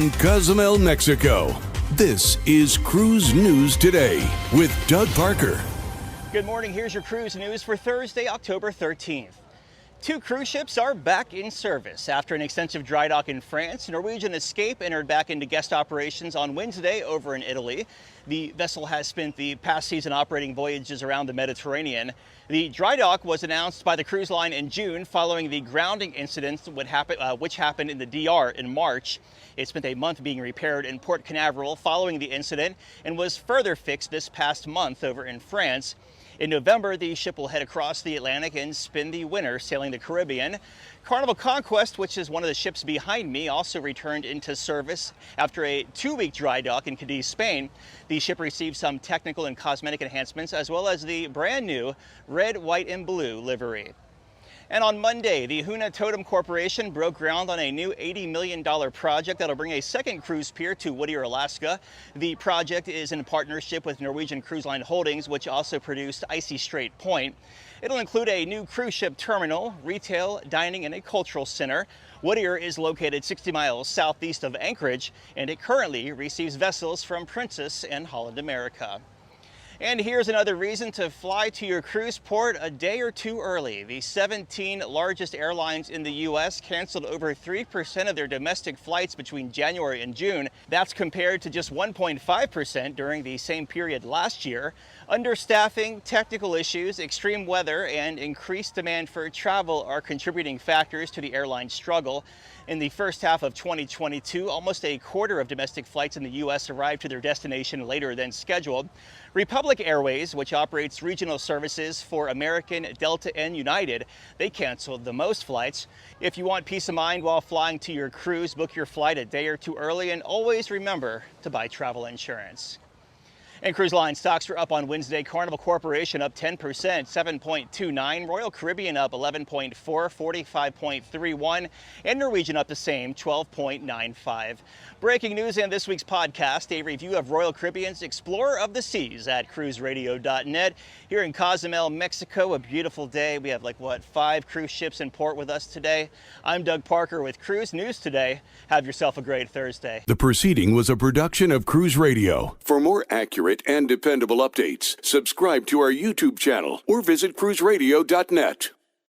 In Cozumel, Mexico, this is Cruise News Today with Doug Parker. Good morning. Here's your cruise news for Thursday, October 13th. 2 cruise ships are back in service. After an extensive dry dock in France, Norwegian Escape entered back into guest operations on Wednesday over in Italy. The vessel has spent the past season operating voyages around the Mediterranean. The dry dock was announced by the cruise line in June following the grounding incident which happened in the DR in March. It spent a month being repaired in Port Canaveral following the incident and was further fixed this past month over in France. In November, the ship will head across the Atlantic and spend the winter sailing the Caribbean. Carnival Conquest, which is one of the ships behind me, also returned into service after a 2-week dry dock in Cadiz, Spain. The ship received some technical and cosmetic enhancements, as well as the brand new red, white, and blue livery. And on Monday, the Huna Totem Corporation broke ground on a new $80 million project that'll bring a second cruise pier to Whittier, Alaska. The project is in partnership with Norwegian Cruise Line Holdings, which also produced Icy Strait Point. It'll include a new cruise ship terminal, retail, dining, and a cultural center. Whittier is located 60 miles southeast of Anchorage, and it currently receives vessels from Princess and Holland America. And here's another reason to fly to your cruise port a day or two early. The 17 largest airlines in the U.S. canceled over 3% of their domestic flights between January and June. That's compared to just 1.5% during the same period last year. Understaffing, technical issues, extreme weather, and increased demand for travel are contributing factors to the airline struggle. In the first half of 2022, almost a quarter of domestic flights in the U.S. arrived to their destination later than scheduled. Republic Airways, which operates regional services for American, Delta, and United, they canceled the most flights. If you want peace of mind while flying to your cruise, book your flight a day or two early, and always remember to buy travel insurance. And cruise line stocks are up on Wednesday. Carnival Corporation up 10%, 7.29. Royal Caribbean up 11.4, 45.31. And Norwegian up the same, 12.95. Breaking news in this week's podcast, a review of Royal Caribbean's Explorer of the Seas at cruiseradio.net. Here in Cozumel, Mexico, a beautiful day. We have 5 cruise ships in port with us today. I'm Doug Parker with Cruise News Today. Have yourself a great Thursday. The proceeding was a production of Cruise Radio. For more accurate and dependable updates, subscribe to our YouTube channel or visit cruiseradio.net.